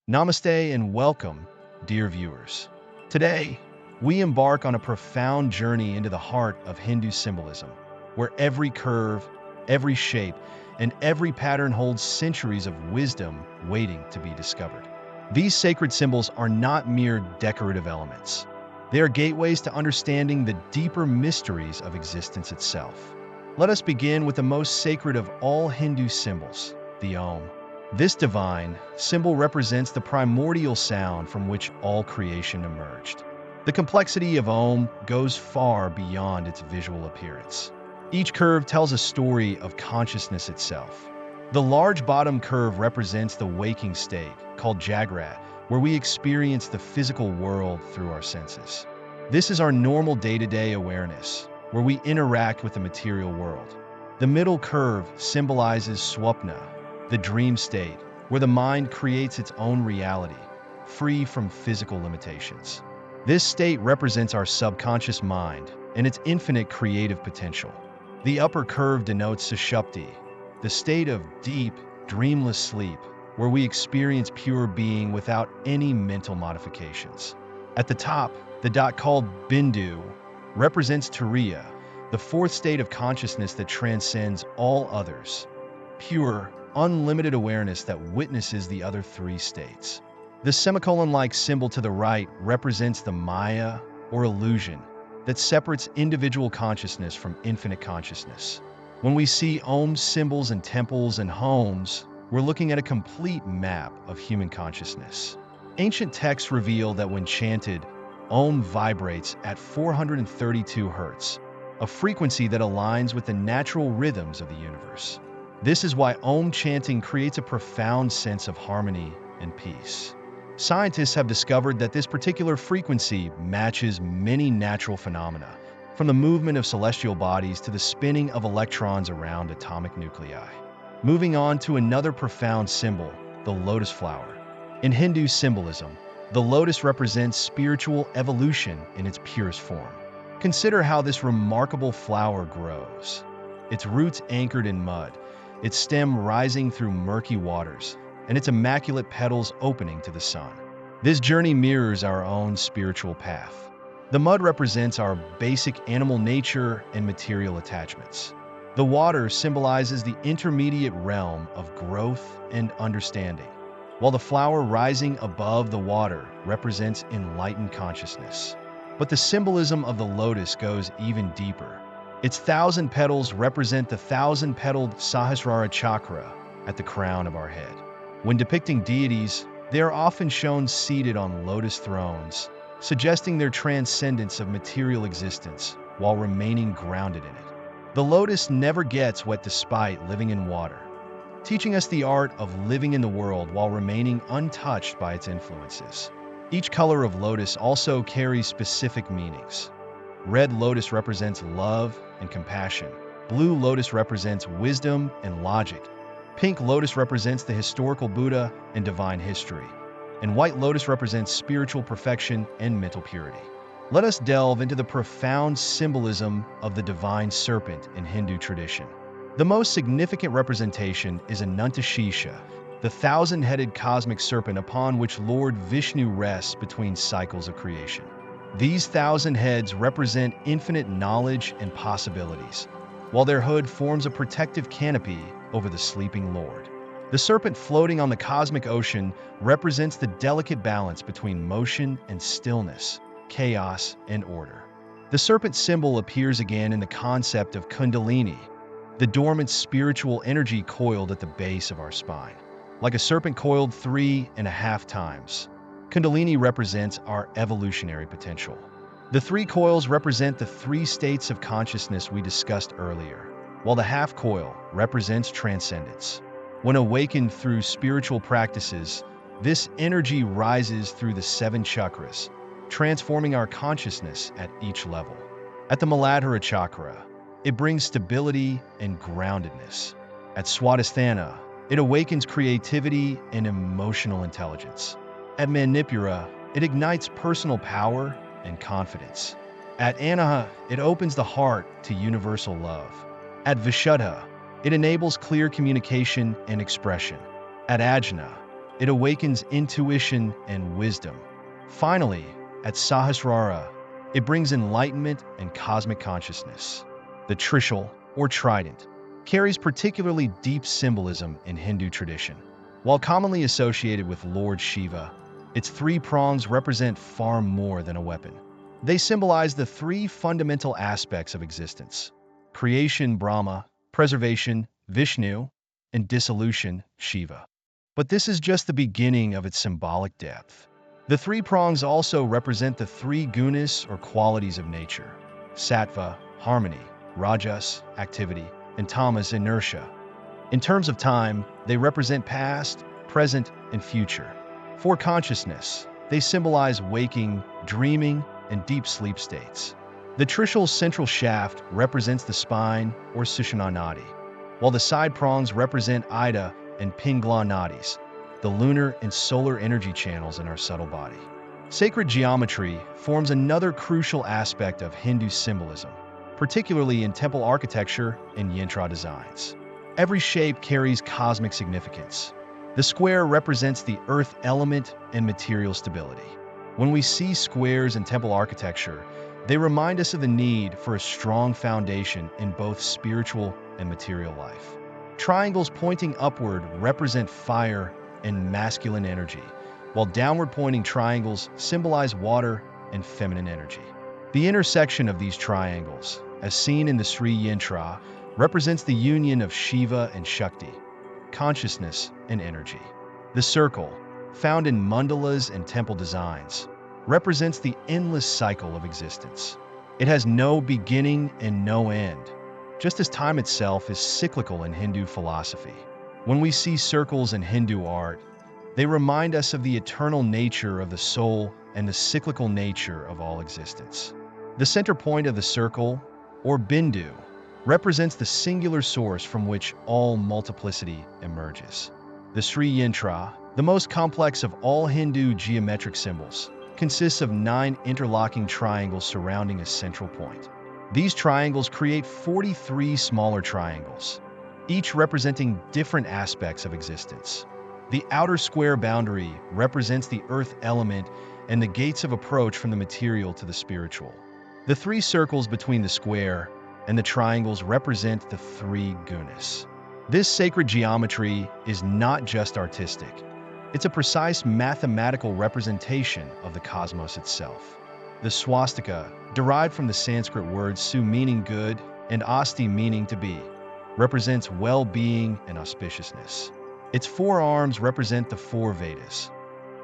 Namaste and welcome, dear viewers. Today, we embark on a profound journey into the heart of Hindu symbolism, where every curve, every shape, and every pattern holds centuries of wisdom waiting to be discovered. These sacred symbols are not mere decorative elements. They are gateways to understanding the deeper mysteries of existence itself. Let us begin with the most sacred of all Hindu symbols, the Om. This divine symbol represents the primordial sound from which all creation emerged. The complexity of Om goes far beyond its visual appearance. Each curve tells a story of consciousness itself. The large bottom curve represents the waking state, called Jagrat, where we experience the physical world through our senses. This is our normal day-to-day awareness, where we interact with the material world. The middle curve symbolizes Swapna, the dream state, where the mind creates its own reality, free from physical limitations. This state represents our subconscious mind and its infinite creative potential. The upper curve denotes Sushupti, the state of deep, dreamless sleep, where we experience pure being without any mental modifications. At the top, the dot called Bindu represents Turiya, the fourth state of consciousness that transcends all others. Pure, unlimited awareness that witnesses the other three states. The semicolon-like symbol to the right represents the Maya, or illusion, that separates individual consciousness from infinite consciousness. When we see Om symbols in temples and homes, we're looking at a complete map of human consciousness. Ancient texts reveal that when chanted, Om vibrates at 432 Hz, a frequency that aligns with the natural rhythms of the universe. This is why Om chanting creates a profound sense of harmony and peace. Scientists have discovered that this particular frequency matches many natural phenomena, from the movement of celestial bodies to the spinning of electrons around atomic nuclei. Moving on to another profound symbol, the lotus flower. In Hindu symbolism, the lotus represents spiritual evolution in its purest form. Consider how this remarkable flower grows. Its roots anchored in mud, its stem rising through murky waters, and its immaculate petals opening to the sun. This journey mirrors our own spiritual path. The mud represents our basic animal nature and material attachments. The water symbolizes the intermediate realm of growth and understanding, while the flower rising above the water represents enlightened consciousness. But the symbolism of the lotus goes even deeper. Its 1,000 petals represent the 1,000-petaled Sahasrara chakra at the crown of our head. When depicting deities, they are often shown seated on lotus thrones, suggesting their transcendence of material existence while remaining grounded in it. The lotus never gets wet despite living in water, teaching us the art of living in the world while remaining untouched by its influences. Each color of lotus also carries specific meanings. Red lotus represents love and compassion. Blue lotus represents wisdom and logic. Pink lotus represents the historical Buddha and divine history. And white lotus represents spiritual perfection and mental purity. Let us delve into the profound symbolism of the divine serpent in Hindu tradition. The most significant representation is Anantashisha, the 1,000-headed cosmic serpent upon which Lord Vishnu rests between cycles of creation. These 1,000 heads represent infinite knowledge and possibilities, while their hood forms a protective canopy over the sleeping Lord. The serpent floating on the cosmic ocean represents the delicate balance between motion and stillness, chaos and order. The serpent symbol appears again in the concept of Kundalini, the dormant spiritual energy coiled at the base of our spine. Like a serpent coiled 3.5 times, Kundalini represents our evolutionary potential. The 3 coils represent the 3 states of consciousness we discussed earlier, while the half coil represents transcendence. When awakened through spiritual practices, this energy rises through the 7 chakras, transforming our consciousness at each level. At the Muladhara chakra, it brings stability and groundedness. At Swadhisthana, it awakens creativity and emotional intelligence. At Manipura, it ignites personal power and confidence. At Anaha, it opens the heart to universal love. At Vishuddha, it enables clear communication and expression. At Ajna, It awakens intuition and wisdom. Finally, at Sahasrara, it brings enlightenment and cosmic consciousness. The Trishul, or trident, carries particularly deep symbolism in Hindu tradition. While commonly associated with Lord Shiva, its three prongs represent far more than a weapon. They symbolize the three fundamental aspects of existence: creation, Brahma; preservation, Vishnu; and dissolution, Shiva. But this is just the beginning of its symbolic depth. The three prongs also represent the three gunas, or qualities of nature: sattva, harmony; rajas, activity; and tamas, inertia. In terms of time, they represent past, present, and future. For consciousness, they symbolize waking, dreaming, and deep sleep states. The Trishul's central shaft represents the spine, or Sushumna Nadi, while the side prongs represent Ida and Pingala Nadis, the lunar and solar energy channels in our subtle body. Sacred geometry forms another crucial aspect of Hindu symbolism, particularly in temple architecture and yantra designs. Every shape carries cosmic significance. The square represents the earth element and material stability. When we see squares in temple architecture, they remind us of the need for a strong foundation in both spiritual and material life. Triangles pointing upward represent fire and masculine energy, while downward pointing triangles symbolize water and feminine energy. The intersection of these triangles, as seen in the Sri Yantra, represents the union of Shiva and Shakti, consciousness and energy. The circle, found in mandalas and temple designs, represents the endless cycle of existence. It has no beginning and no end, just as time itself is cyclical in Hindu philosophy. When we see circles in Hindu art, they remind us of the eternal nature of the soul and the cyclical nature of all existence. The center point of the circle, or bindu, represents the singular source from which all multiplicity emerges. The Sri Yantra, the most complex of all Hindu geometric symbols, consists of 9 interlocking triangles surrounding a central point. These triangles create 43 smaller triangles, each representing different aspects of existence. The outer square boundary represents the earth element and the gates of approach from the material to the spiritual. The 3 circles between the square and the triangles represent the 3 gunas. This sacred geometry is not just artistic. It's a precise mathematical representation of the cosmos itself. The swastika, derived from the Sanskrit words su meaning good and asti meaning to be, represents well-being and auspiciousness. Its 4 arms represent the 4 Vedas: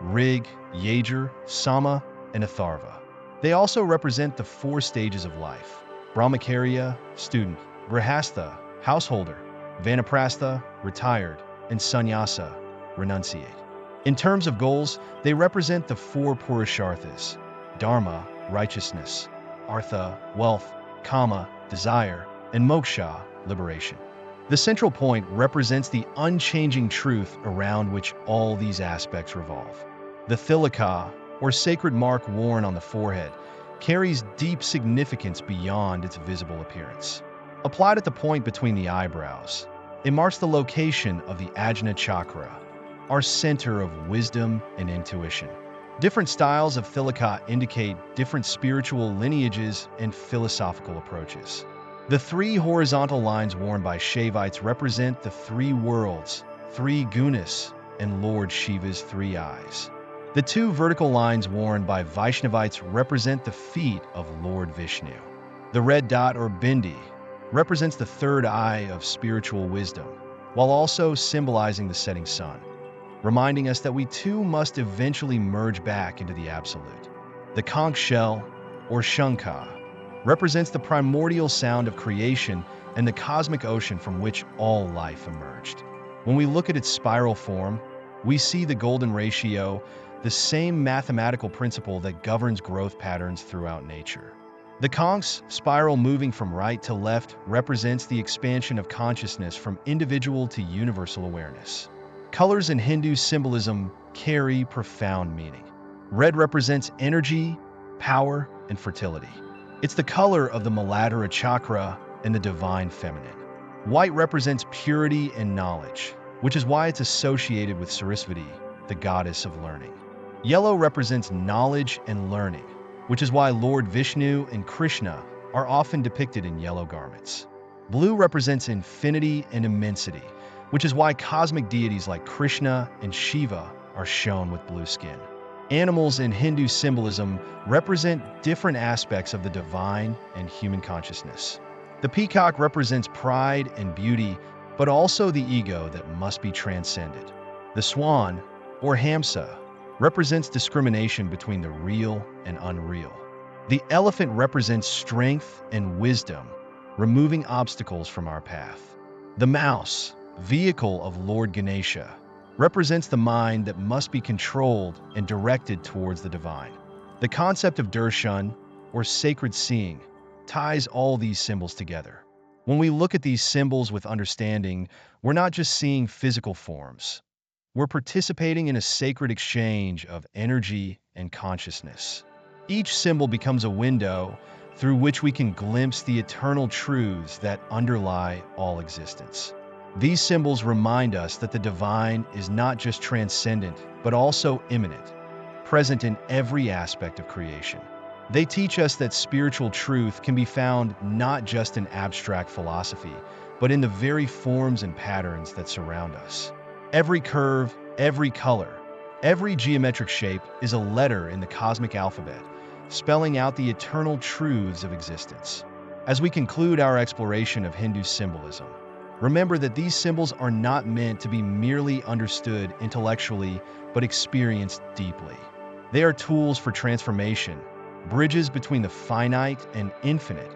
Rig, Yajur, Sama, and Atharva. They also represent the 4 stages of life: Brahmacharya, student; Grihastha, householder; Vanaprastha, retired; and Sannyasa, renunciate. In terms of goals, they represent the 4 Purusharthas: Dharma, righteousness; Artha, wealth; Kama, desire; and Moksha, liberation. The central point represents the unchanging truth around which all these aspects revolve. The Thilaka, or sacred mark worn on the forehead, carries deep significance beyond its visible appearance. Applied at the point between the eyebrows, it marks the location of the Ajna Chakra, our center of wisdom and intuition. Different styles of Thilaka indicate different spiritual lineages and philosophical approaches. The 3 horizontal lines worn by Shaivites represent the 3 worlds, 3 gunas, and Lord Shiva's 3 eyes. The 2 vertical lines worn by Vaishnavites represent the feet of Lord Vishnu. The red dot, or bindi, represents the 3rd eye of spiritual wisdom, while also symbolizing the setting sun, reminding us that we too must eventually merge back into the absolute. The conch shell, or shankha, represents the primordial sound of creation and the cosmic ocean from which all life emerged. When we look at its spiral form, we see the golden ratio, the same mathematical principle that governs growth patterns throughout nature. The conch's spiral moving from right to left represents the expansion of consciousness from individual to universal awareness. Colors in Hindu symbolism carry profound meaning. Red represents energy, power, and fertility. It's the color of the Muladhara chakra and the divine feminine. White represents purity and knowledge, which is why it's associated with Sarasvati, the goddess of learning. Yellow represents knowledge and learning, which is why Lord Vishnu and Krishna are often depicted in yellow garments. Blue represents infinity and immensity, which is why cosmic deities like Krishna and Shiva are shown with blue skin. Animals in Hindu symbolism represent different aspects of the divine and human consciousness. The peacock represents pride and beauty, but also the ego that must be transcended. The swan, or Hamsa, represents discrimination between the real and unreal. The elephant represents strength and wisdom, removing obstacles from our path. The mouse, vehicle of Lord Ganesha, represents the mind that must be controlled and directed towards the divine. The concept of darshan, or sacred seeing, ties all these symbols together. When we look at these symbols with understanding, we're not just seeing physical forms. We're participating in a sacred exchange of energy and consciousness. Each symbol becomes a window through which we can glimpse the eternal truths that underlie all existence. These symbols remind us that the divine is not just transcendent, but also immanent, present in every aspect of creation. They teach us that spiritual truth can be found not just in abstract philosophy, but in the very forms and patterns that surround us. Every curve, every color, every geometric shape is a letter in the cosmic alphabet, spelling out the eternal truths of existence. As we conclude our exploration of Hindu symbolism, remember that these symbols are not meant to be merely understood intellectually, but experienced deeply. They are tools for transformation, bridges between the finite and infinite,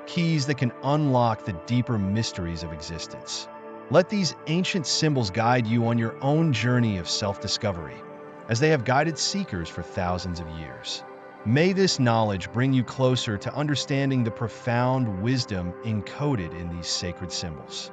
keys that can unlock the deeper mysteries of existence. Let these ancient symbols guide you on your own journey of self-discovery, as they have guided seekers for thousands of years. May this knowledge bring you closer to understanding the profound wisdom encoded in these sacred symbols.